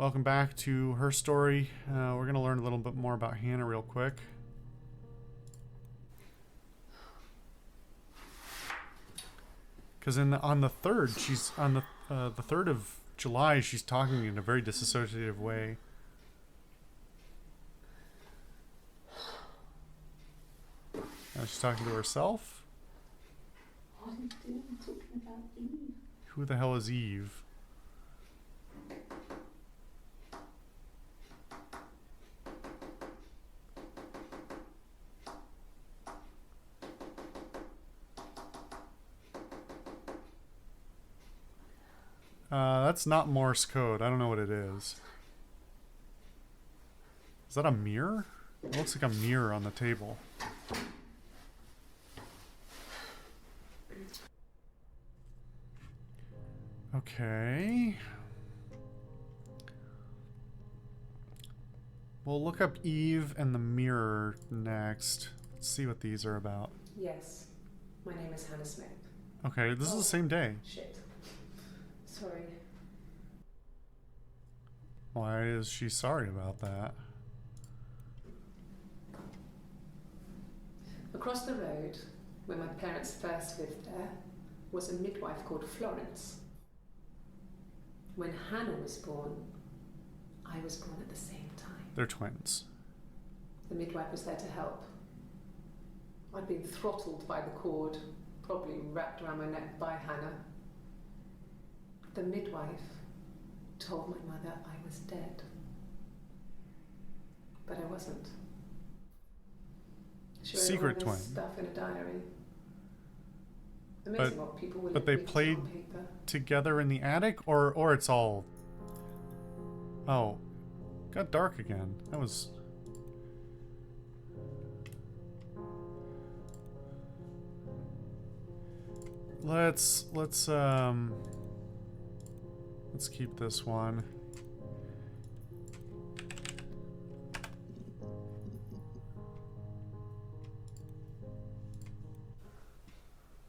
Welcome back to her story. We're going to learn a little bit more about Hannah real quick. Because on the 3rd, she's on the 3rd of July, she's talking in a very disassociative way. She's talking to herself? What are you doing talking about Eve? Who the hell is Eve? That's not Morse code. I don't know what it is. Is that a mirror? It looks like a mirror on the table. Okay. We'll look up Eve and the mirror next. Let's see what these are about. Yes. My name is Hannah Smith. Okay, this is the same day. Shit. Sorry. Why is she sorry about that? Across the road, where my parents first lived there, was a midwife called Florence. When Hannah was born, I was born at the same time. They're twins. The midwife was there to help. I'd been throttled by the cord, probably wrapped around my neck by Hannah. The midwife told my mother I was dead. But I wasn't. She wrote Secret all twin. this stuff in a diary. Amazing what people will but they admit played on paper. together in the attic, or it's all... Oh. Got dark again. That was... Let's keep this one.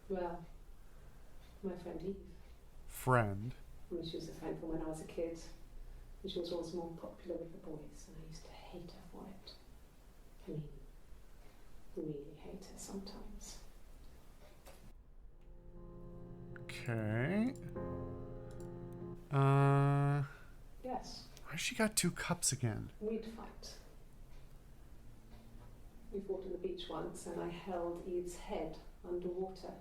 Well, my friend Eve. Friend. I mean, she was a friend from when I was a kid. And she was always more popular with the boys, and I used to hate her for it. I mean, really hate her sometimes. Okay. Yes, Why she got 2 cups again? we'd fight. We fought on the beach once, and I held Eve's head underwater.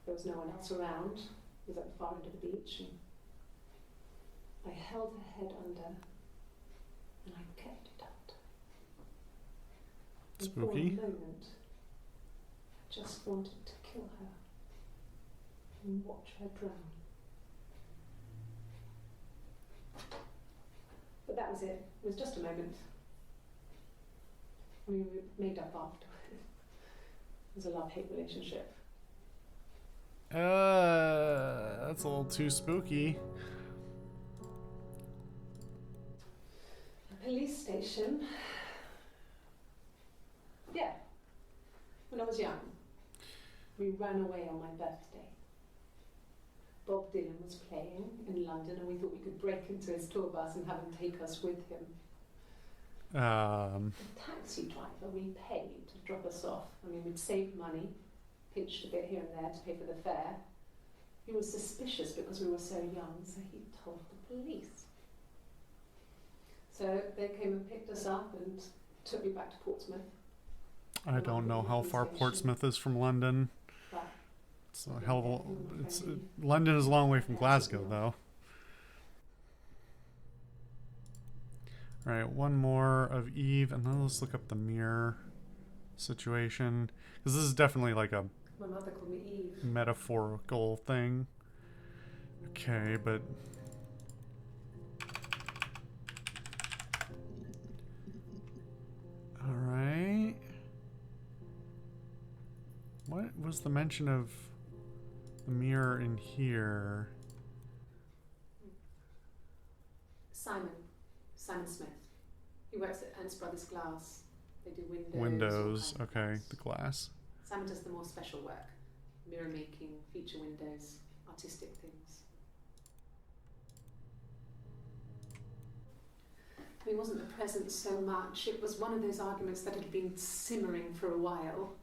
There was no one else around. It was at the far end of the beach, and I held her head under, and I kept it out. And Spooky. for a moment, I just wanted to kill her and watch her drown. But that was it. It was just a moment. I mean, we made up after. It was a love-hate relationship. That's a little too spooky. A police station. Yeah. When I was young, we ran away on my birthday. Bob Dylan was playing in London, and we thought we could break into his tour bus and have him take us with him. The taxi driver we paid to drop us off. I mean, we'd saved money, pinched a bit here and there to pay for the fare. He was suspicious because we were so young, so he told the police. So they came and picked us up and took me back to Portsmouth. I don't know how far Portsmouth is from London. But It's a hell of a... It's, London is a long way from Glasgow, though. Alright, one more of Eve, and then let's look up the mirror situation. Because this is definitely like a my mother called me Eve. metaphorical thing. Okay, but... Alright. What was the mention of the mirror in here? Simon Smith. He works at Ernst Brothers Glass. They do windows. Windows, all kinds of okay, things. the glass. Simon does the more special work. Mirror making, feature windows, artistic things. wasn't the present so much. It was one of those arguments that had been simmering for a while.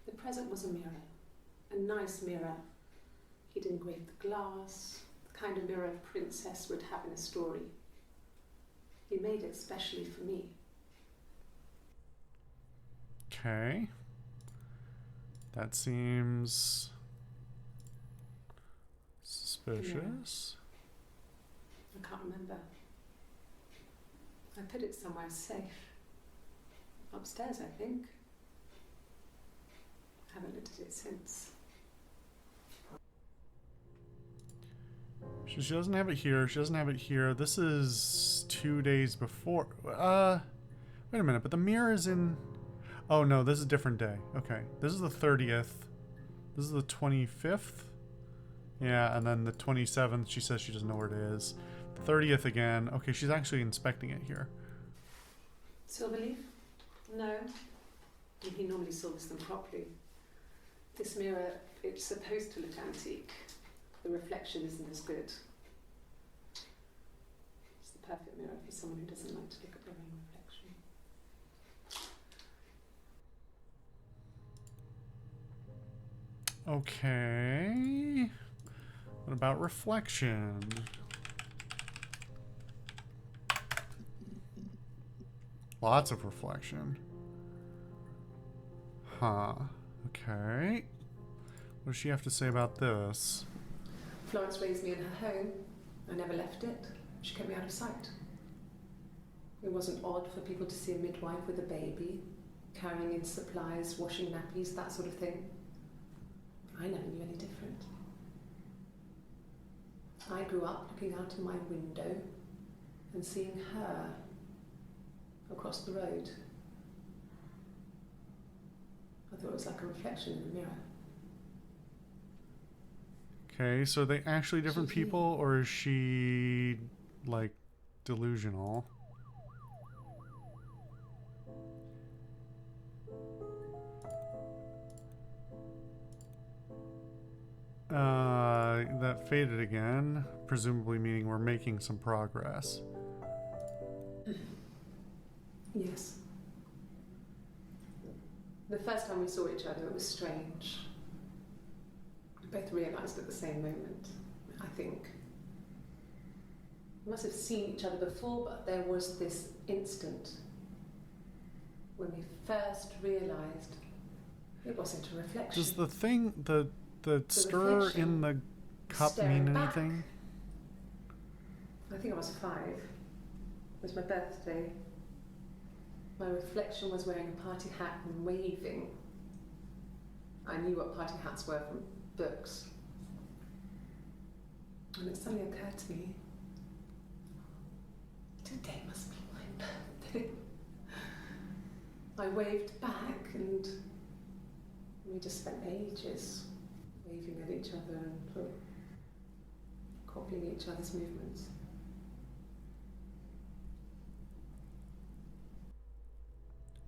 The present was a mirror, a nice mirror. He'd engraved the glass, the kind of mirror a princess would have in a story. He made it specially for me. Okay. That seems suspicious. I can't remember. I put it somewhere safe. Upstairs, I think. I haven't looked at it since. She doesn't have it here. She doesn't have it here. This is 2 days before. Wait a minute. But the mirror is in... Oh, no. This is a different day. Okay. This is the 30th. This is the 25th. Yeah, and then the 27th, she says she doesn't know where it is. The 30th again. Okay, she's actually inspecting it here. Silverleaf? No. He normally silvers them properly. This mirror, it's supposed to look antique. The reflection isn't as good. It's the perfect mirror for someone who doesn't like to look at their own reflection. Okay. What about reflection? Lots of reflection. Huh. Okay. What does she have to say about this? Florence raised me in her home. I never left it. She kept me out of sight. It wasn't odd for people to see a midwife with a baby, carrying in supplies, washing nappies, that sort of thing. I never knew any different. I grew up looking out of my window and seeing her across the road. I thought it was like a reflection in the mirror. Okay, so are they actually different She's me. people, or is she, like, delusional? That faded again, presumably meaning we're making some progress. Yes. The first time we saw each other, it was strange. We both realised at the same moment, I think. We must have seen each other before, but there was this instant when we first realised it wasn't a reflection. Does the thing, the stir reflection in the cup staring mean back. anything? I think I was 5. It was my birthday. My reflection was wearing a party hat and waving. I knew what party hats were from books. And it suddenly occurred to me, today must be my birthday. I waved back and we just spent ages waving at each other and sort of copying each other's movements.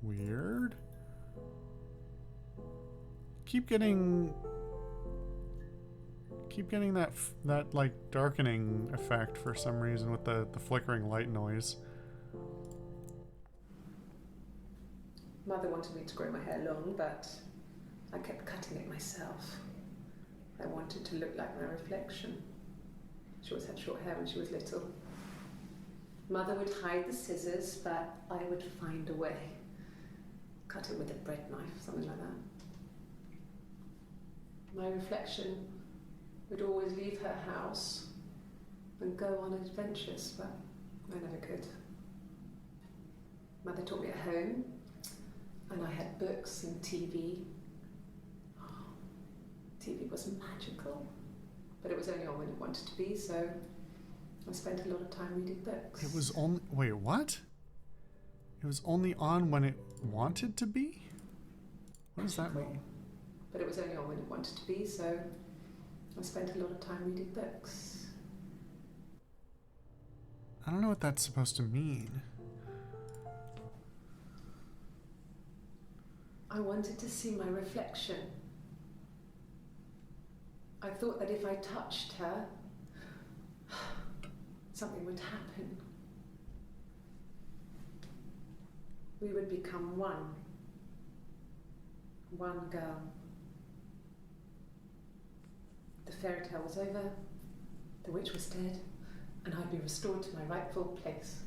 Weird. Keep getting that like darkening effect for some reason with the flickering light noise. Mother wanted me to grow my hair long, but I kept cutting it myself. I wanted to look like my reflection. She always had short hair when she was little. Mother would hide the scissors, but I would find a way. Cut it with a bread knife, something like that. My reflection would always leave her house and go on adventures, but I never could. Mother taught me at home, and I had books and TV. TV was magical, but it was only on when it wanted to be, so I spent a lot of time reading books. It was only... Wait, what? It was only on when it wanted to be? What does that mean? But it was only on when it wanted to be, so I spent a lot of time reading books. I don't know what that's supposed to mean. I wanted to see my reflection. I thought that if I touched her, something would happen. we would become one. One girl. The fairy tale was over, the witch was dead, and I'd be restored to my rightful place.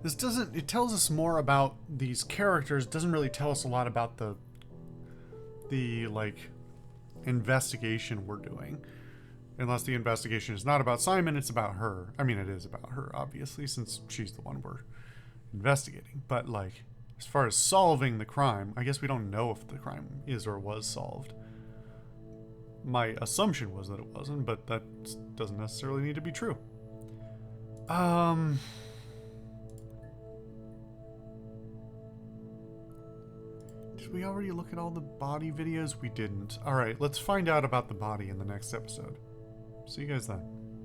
This doesn't, it tells us more about these characters, doesn't really tell us a lot about the like investigation we're doing. Unless the investigation is not about Simon, it's about her. I mean, it is about her, obviously, since she's the one we're investigating. But like, as far as solving the crime, I guess we don't know if the crime is or was solved. My assumption was that it wasn't, but that doesn't necessarily need to be true. Did we already look at all the body videos? We didn't. Alright, let's find out about the body in the next episode. See you guys then.